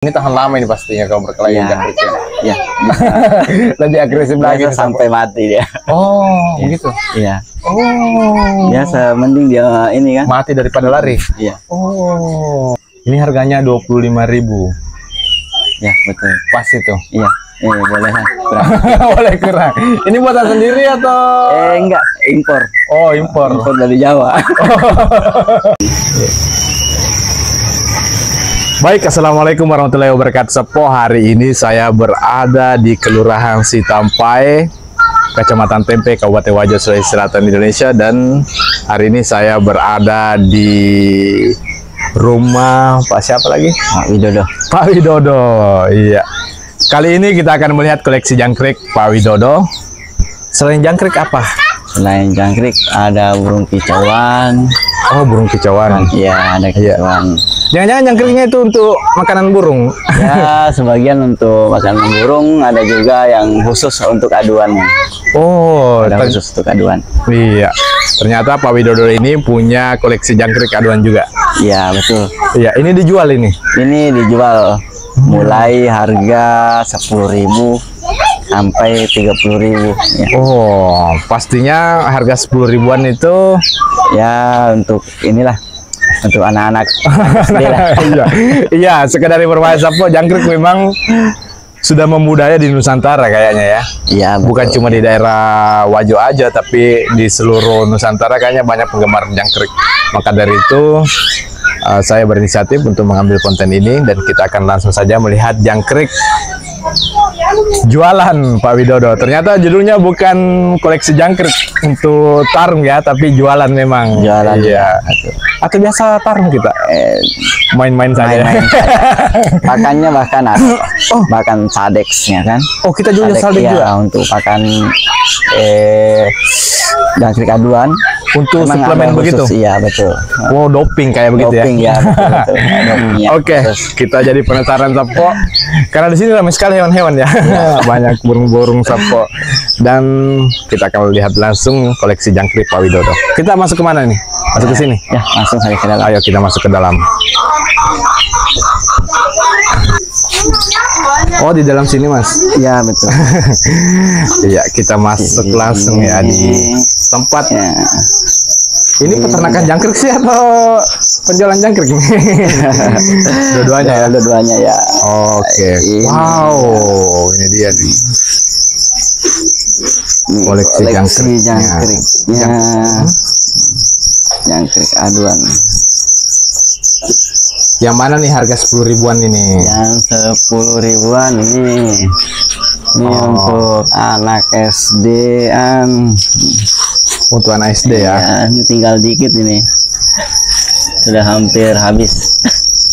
Ini tahan lama ini pastinya kalau berkelahi jangkrik ya. Iya. Lebih agresif lagi sampai mati dia. Oh, begitu. Iya. Oh. Biasa mending dia ini kan mati daripada lari. Iya. Oh. Ini harganya 25.000. Ya, betul. Pas itu. Iya. Boleh lah. Boleh kurang. Ini buatan sendiri atau? Enggak, impor. Oh, impor. Impor dari Jawa. Baik, assalamualaikum warahmatullahi wabarakatuh. Sepo, hari ini saya berada di Kelurahan Sitampai, Kecamatan Tempe, Kabupaten Wajo, Sulawesi Selatan, Indonesia. Dan hari ini saya berada di rumah Pak siapa lagi? Pak Widodo. Pak Widodo, iya. Kali ini kita akan melihat koleksi jangkrik Pak Widodo. Selain jangkrik apa? Selain jangkrik ada burung kicauan. Oh, burung kicauan. Iya, ada kicauan. Jangan-jangan jangkriknya itu untuk makanan burung? Ya, sebagian untuk makanan burung, ada juga yang khusus untuk aduan. Oh, ada khusus untuk aduan. Iya, ternyata Pak Widodo ini punya koleksi jangkrik aduan juga. Iya, betul. Iya, ini dijual ini? Ini dijual mulai harga 10.000 sampai 30.000. Ya. Oh, pastinya harga 10 ribuan itu ya untuk inilah, untuk anak-anak. Iya, sekedar informasi Sapo, jangkrik memang sudah membudaya di Nusantara kayaknya ya. Iya, bukan cuma di daerah Wajo aja, tapi di seluruh Nusantara kayaknya banyak penggemar jangkrik. Maka dari itu saya berinisiatif untuk mengambil konten ini, dan kita akan langsung saja melihat jangkrik jualan Pak Widodo. Ternyata judulnya bukan koleksi jangkrik untuk tarung ya, tapi jualan memang. Jualan. Iya. Atau biasa tarung kita main-main saja. Pakannya bahkan ada. Bahkan sadeksnya kan. Oh, kita jual sadek ya, juga untuk pakan jangkrik aduan. Untuk suplemen begitu? Iya, betul. Wow, doping kayak begitu ya? Doping ya, betul. Oke, kita jadi penasaran Sapo. Karena di sini ramai sekali hewan-hewan ya. Banyak burung-burung Sapo. Dan kita akan lihat langsung koleksi jangkrik Pak Widodo. Kita masuk kemana nih? Masuk ke sini? Ya, langsung saja ke dalam. Ayo kita masuk ke dalam. Oh, di dalam sini Mas? Iya, betul. Iya, kita masuk langsung ya di tempatnya. Ini peternakan jangkrik sih atau penjualan jangkrik ini? Dua-duanya ya? Dua-duanya ya. Oke. Wow, ini dia nih. Koleksi jangkriknya. Jangkrik aduan. Yang mana nih harga 10 ribuan ini? Yang 10 ribuan ini. Ini untuk anak SD-an. Untuk anak SD ya? Ini tinggal dikit ini. Sudah hampir habis.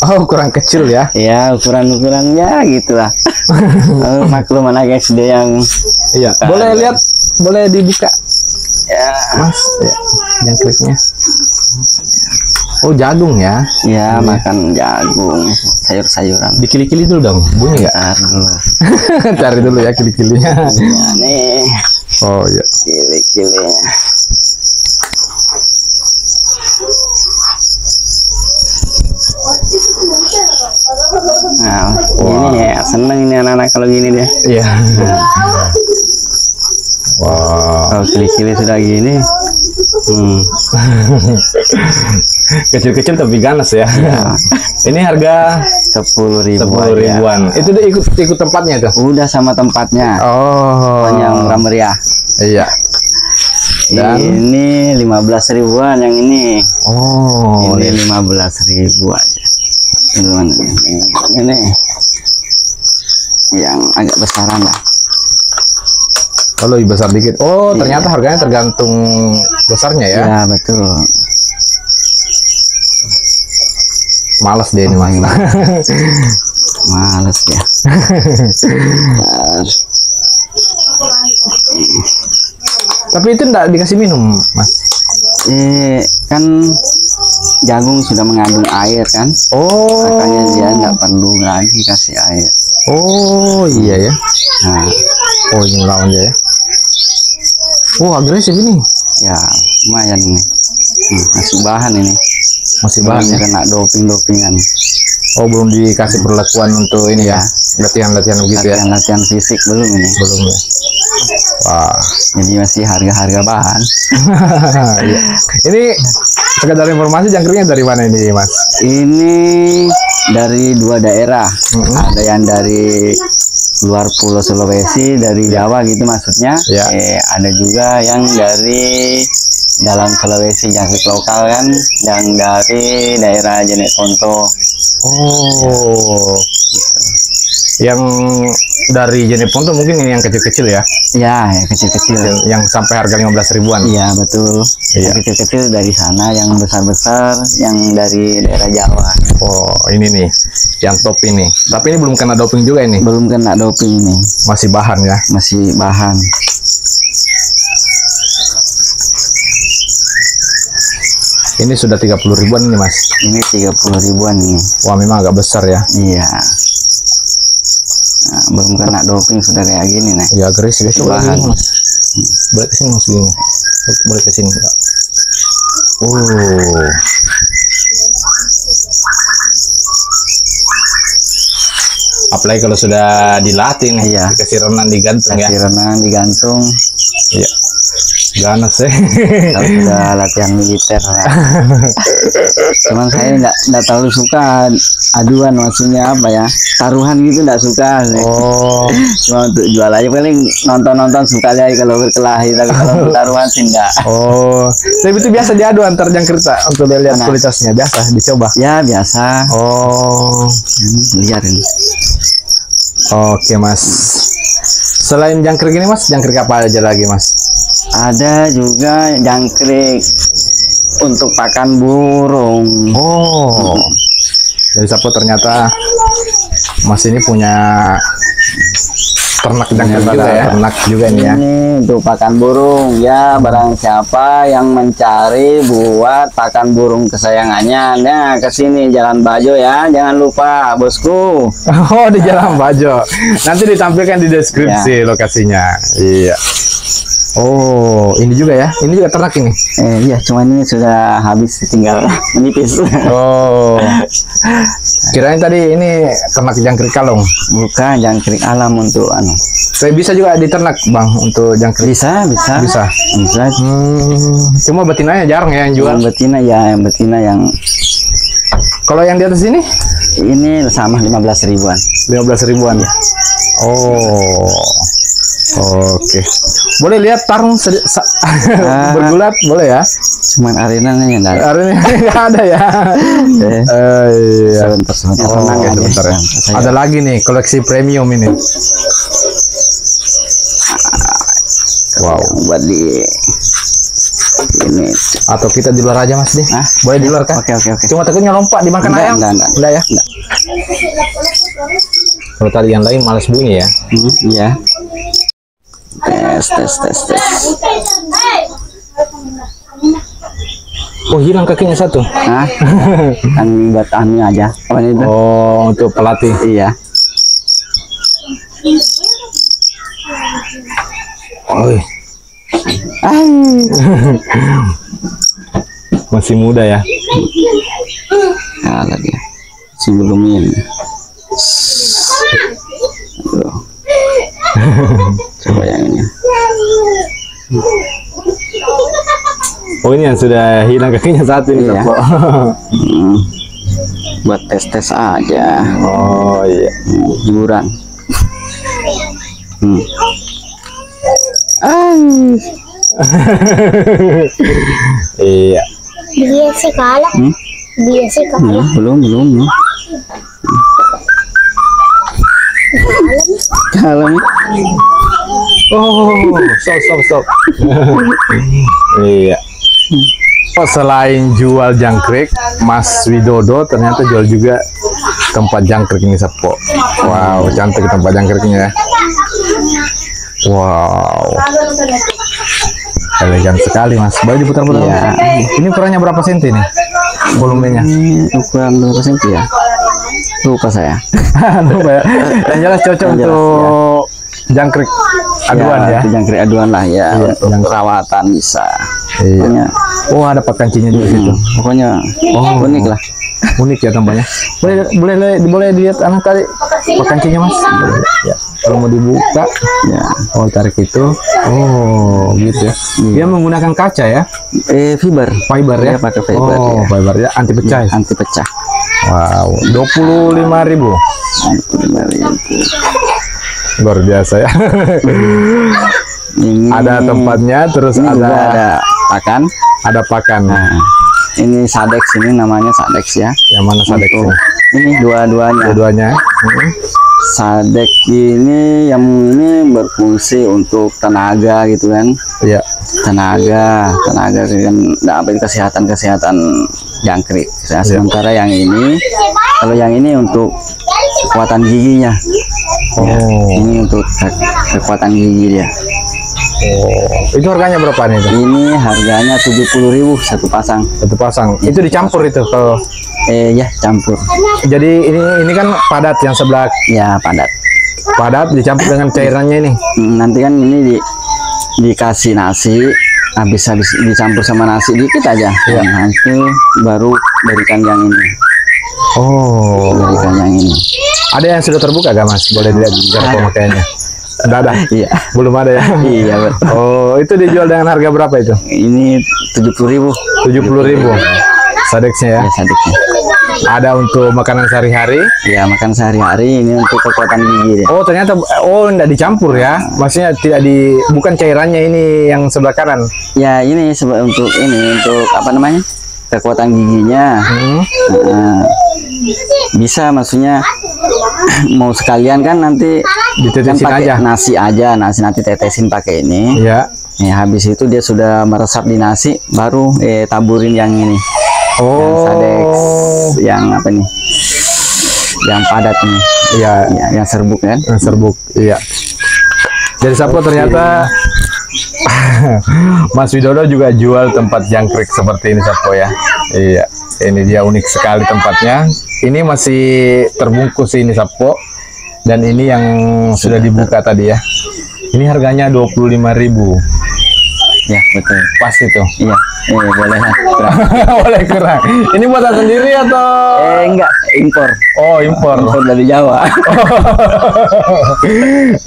Oh, kurang kecil ya? Ya, ukuran-ukurannya gitulah. Maklum anak SD yang... Iya. Boleh lihat? Boleh dibuka? Ya. Mas, ya, jangkriknya. Oh, jagung ya? Ya, makan jagung, sayur-sayuran. Dikili-kili dulu dong, bunyi nggak? Ntar dulu. Cari dulu ya kili-kilinya. Ya, nih. Oh iya. Kili-kilinya. Nah, ini ya, seneng ini anak-anak kalau gini deh. Iya. Wow. Kalau kili-kili sudah gini. Kecil-kecil tapi ganas ya. Ini harga 10 ribuan. Ya. Itu udah ikut tempatnya tuh? Udah sama tempatnya. Oh. Yang murah meriah. Iya. Dan ini 15 ribuan yang ini. Oh. Ini 15 ribu aja. Ini yang agak besaran lah. Oh, lebih besar dikit. Oh, ternyata harganya tergantung besarnya ya? Ya, betul. Males deh ini Mas. Males ya. Tapi itu enggak dikasih minum Mas? Kan jagung sudah mengandung air kan. Oh. Makanya dia nggak perlu lagi kasih air. Oh iya ya. Nah. Oh, ini lawan dia ya. Oh, agresif ini. Ya, lumayan nih. Masih bahan ini. Masih bahan ya? Kena doping-dopingan. Oh, belum dikasih perlakuan untuk ini ya, latihan-latihan begitu ya? Latihan fisik belum ini. Belum ya. Wah. Jadi masih harga-harga bahan. Iya. Ini sekedar informasi, jangkriknya dari mana ini, Mas? Ini dari 2 daerah. Ada yang dari luar Pulau Sulawesi, dari Jawa gitu maksudnya. Ya. Ada juga yang dari dalam Sulawesi, jangkrik lokal kan, yang dari daerah Jeneponto. Oh. Yang dari Jeneponto mungkin ini yang kecil-kecil ya? Ya, yang kecil-kecil. Yang sampai harga 15 ribuan. Iya, betul. Iya. Yang kecil-kecil dari sana, yang besar-besar yang dari daerah Jawa. Oh, ini nih yang top ini. Tapi ini belum kena doping juga ini. Belum kena doping ini, Masih bahan ya. masih bahan. Ini sudah 30 ribuan ini, Mas. Ini 30 ribuan ini. Wah, memang agak besar ya. Iya. Nah, belum kena doping sudah kayak gini nih. Ya, agresif. Coba Bahan. lagi, Mas. Balik ke sini, Mas, gini. Balik ke sini. Apalagi kalau sudah dilatih nih, Iya. dikasih renang digantung ya. Kasih renang digantung. Iya. Ganas ya. Kalau sudah latihan militer lah. Cuman saya nggak terlalu suka aduan, maksudnya apa ya, taruhan gitu nggak suka. Oh, Cuma untuk jual aja, paling nonton suka aja kalau berkelahi, tapi kalau untuk taruhan sih enggak. oh. Tapi itu biasa diadu antar jangkrik tak untuk lihat Mana? kualitasnya, biasa dicoba. Ya biasa. Oh, Lihat ini. oke, Mas. Selain jangkrik ini, Mas, jangkrik apa aja lagi, Mas? Ada juga jangkrik untuk pakan burung. Oh, jadi Sapo ternyata Mas ini punya ternak jangkrik juga ya? Ternak juga ini ya? Ini untuk pakan burung ya, barang siapa yang mencari buat pakan burung kesayangannya, nah kesini Jalan Bajo ya, jangan lupa bosku. Oh, di Jalan Bajo. Nanti ditampilkan di deskripsi lokasinya. Iya. Oh, ini juga ya? Ini juga ternak ini? Iya, cuman ini sudah habis, tinggal menipis. Oh, kirain tadi ini ternak jangkrik kalong. Bukan jangkrik alam untuk anu. Saya bisa juga diternak, Bang, untuk jangkrik. Bisa. Bisa. Cuma betinanya jarang ya yang jual. Yang betina ya, yang betina yang Kalau yang di atas ini ini sama 15 ribuan. 15 ribuan ya. Oh. Oke. Boleh lihat tarung bergulat, boleh ya? Cuman arenanya yang enggak ada. Hari ini nggak ada ya. Iya. Sebentar. Oh, Tenang oke, aja. sebentar ya. Saya- Ada lagi nih koleksi premium ini. Wow. yang buat di ini. Atau kita di luar aja, Mas, deh. Hah? Boleh di luar kan? Oke. Cuma takutnya lompat dimakan ayam. Enggak. Enggak ya? Kalau tadi yang lain malas bunyi ya. Iya. Tes. Oh, hilang kakinya satu. Hah? Kan buat anu aja. Apa itu? Oh, untuk pelatih. Iya. Oh, masih muda ya. Kalah dia. Sebelum ini. Aduh. Coba yang ini. Oh, ini yang sudah hilang kakinya satu ini. Iya. Sapo. Buat tes aja. Oh iya. Hiburan. Iya. Dia sih kalah. Dia sih kalah. Belum. Kalau Oh, stop. Iya. Oh, selain jual jangkrik, Mas Widodo ternyata jual juga tempat jangkrik ini, Sapo. Wow, cantik tempat jangkriknya ya. Wow, elegan sekali, Mas. Boleh diputar-putar? Iya. Ini ukurannya berapa senti nih? Volumenya? ini ukuran berapa senti ya? Lupa saya. Lupa ya. Yang jelas cocok Yang jelas, untuk jangkrik aduan ya. Itu jangkrik aduan lah ya. Iya, Untuk jangkrik. perawatan bisa. Iya. Pokoknya, Oh, ada pakai kancinya juga situ. pokoknya unik lah. Unik ya tampaknya. Boleh dilihat anak tadi kancingnya Mas. Ya. Kalau mau dibuka, Ya. oh tarik itu. Oh, gitu ya. Dia menggunakan kaca ya? Fiber. Fiber ya? Dia pakai fiber. Oh, Ya. fiber ya, anti pecah. Ya? Anti pecah. Wow, 25.000. Luar biasa ya. Ini Ada tempatnya, terus ini juga ada pakan. ada pakan. Nah, ini Sadex, ini namanya Sadex ya. Yang mana Sadex ini? Ini dua-duanya. Dua-duanya. Sadex ini yang ini berfungsi untuk tenaga gitu kan. Iya. Tenaga kan dapat kesehatan jangkrik. Nah, sementara yang ini, kalau yang ini untuk kekuatan giginya. Ya, ini untuk kekuatan gigi dia. Oh, itu harganya berapa nih? Itu? Ini harganya 70.000 satu pasang. Satu pasang. Itu dicampur itu kalau. Ya campur. Jadi ini kan padat yang sebelah Ya padat. padat dicampur dengan cairannya ini. Nanti kan ini dikasih nasi, habis dicampur sama nasi dikit aja. Ya. Nah, itu baru berikan yang ini. Oh. Berikan yang ini. Ada yang sudah terbuka gak Mas? Boleh dilihat cara pemakaiannya. Enggak ada. Iya. Belum ada ya. Iya betul. Oh, itu dijual dengan harga berapa itu? Ini 70.000. 70.000. Sadexnya ya. Ya Sadexnya. Ada untuk makanan sehari-hari. Ya makan sehari-hari, ini untuk kekuatan gigi dia. Oh, ternyata enggak dicampur ya. Maksudnya bukan cairannya ini yang sebelah kanan. Ya ini untuk apa namanya? Kekuatan giginya. Nah, bisa maksudnya mau sekalian kan nanti Ditetesin pakai aja. nasi nanti tetesin pakai ini. Ya. Ya habis itu dia sudah meresap di nasi, baru taburin yang ini. Yang Oh. Sadex, yang apa nih? Yang padat nih. Iya. Ya, yang serbuk kan? Serbuk. Iya. Jadi Sapo ternyata Mas Widodo juga jual tempat jangkrik seperti ini Sapo ya. Iya. Ini dia unik sekali tempatnya. Ini masih terbungkus ini Sapo. Dan ini yang sudah dibuka tadi ya. Ini harganya 25.000. Ya betul. Pas itu. Iya. Boleh lah. Boleh kurang. Ini buatan sendiri atau? Enggak, impor. Oh, impor. Impor dari Jawa.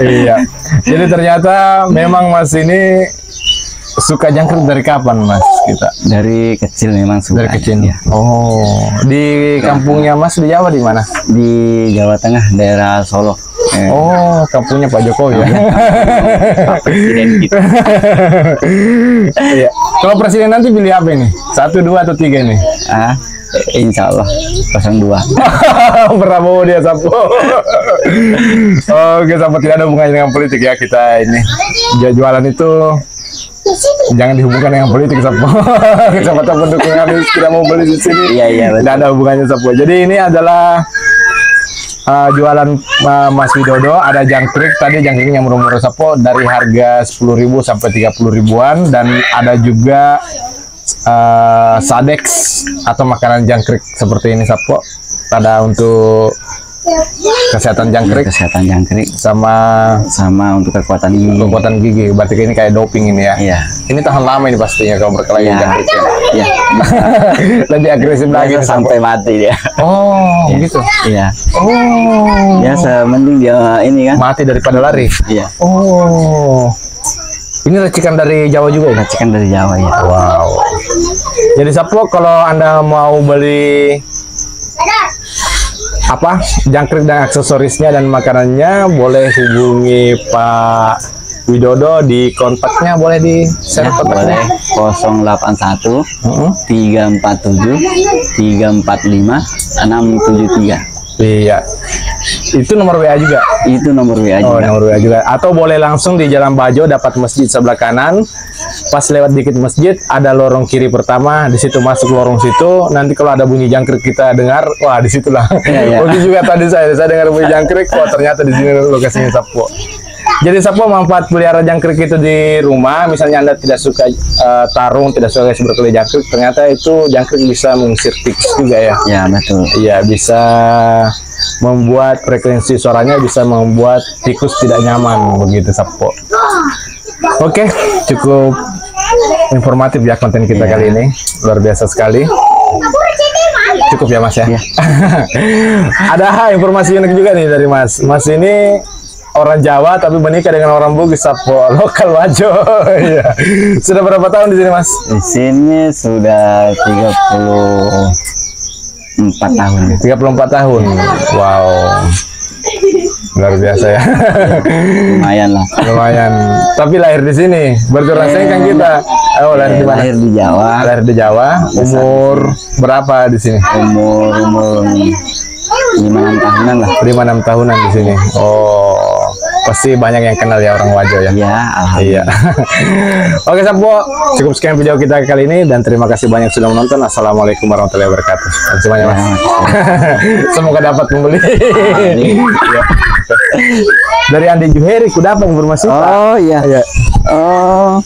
Iya. Jadi ternyata memang Mas ini suka jangkrik dari kapan Mas kita? Dari kecil memang suka. Dari kecil. Ya. Oh, di kampungnya Mas di Jawa di mana? Di Jawa Tengah, daerah Solo. Oh, kampungnya Pak Jokowi ya. Pak Presiden kita. Iya. Kalau presiden nanti pilih apa ini? 1, 2 atau 3 nih? Insya Allah 02. Prabowo dia Sapo. Oke, Sapo tidak ada hubungannya dengan politik ya kita ini. Jualan itu jangan dihubungkan dengan politik Sapo. Siapa tahu pendukung kami tidak mau beli di sini. Iya. Tidak ada hubungannya Sapo. Jadi ini adalah jualan Mas Widodo. Ada jangkrik tadi, jangkriknya murah-murah Sapo dari harga 10.000 sampai 30.000-an, dan ada juga Sadex atau makanan jangkrik seperti ini Sapo. Ada untuk kesehatan jangkrik sama untuk kekuatan gigi. Berarti ini kayak doping ini ya. Iya. Ini tahan lama ini pastinya kalau berkelahi jangkriknya. Iya. Lebih agresif lagi sampai mati dia. Oh, gitu. Iya. Oh. Ya mending dia ini kan mati daripada lari. Iya. Oh. Ini racikan dari Jawa juga ya? Racikan dari Jawa ya. Wow. Jadi Sapo, kalau Anda mau beli jangkrik dan aksesorisnya dan makanannya, boleh hubungi Pak Widodo. Di kontaknya boleh di share boleh 081 347 345 673. Iya. Itu nomor WA juga? Itu nomor WA juga. Oh, nomor WA juga. Atau boleh langsung di Jalan Bajo, dapat masjid sebelah kanan. Pas lewat dikit masjid, ada lorong kiri pertama. Di situ masuk lorong situ. Nanti kalau ada bunyi jangkrik kita dengar, wah disitulah. Iya. Waktu juga tadi saya dengar bunyi jangkrik, wah ternyata di sini lokasinya Sapo. Jadi Sapo, manfaat pelihara jangkrik itu di rumah. Misalnya Anda tidak suka tarung, tidak suka berkelahi jangkrik, ternyata itu jangkrik bisa mengusir tikus juga ya. Ya betul. Iya, bisa membuat frekuensi suaranya bisa membuat tikus tidak nyaman begitu Sapo. Oke, cukup informatif ya konten kita kali ini. Luar biasa sekali. Cukup ya Mas ya. Iya. Ada informasi unik juga nih dari Mas. Mas ini orang Jawa tapi menikah dengan orang Bugis Sapo, lokal Wajo. Iya. Sudah berapa tahun di sini Mas? Di sini sudah 34 tahun. 34 tahun. Wow. Luar biasa ya. Lumayan lah. Lumayan. Tapi lahir di sini. Berarti rasanya kan kita. Oh, lahir di mana? Lahir di Jawa. Lahir di Jawa. Umur berapa di sini? Umur 5-6 tahunan lah. 5-6 tahunan di sini. Oh, pasti banyak yang kenal ya orang Wajo ya. Iya, alhamdulillah. Iya. Oke Sapo, cukup sekian video kita kali ini dan terima kasih banyak sudah menonton. Assalamualaikum warahmatullahi wabarakatuh. Semuanya Mas. Semoga dapat membeli. Iya. Dari Andi Juheri, ku dapat informasi. Oh iya. Iya. Oh.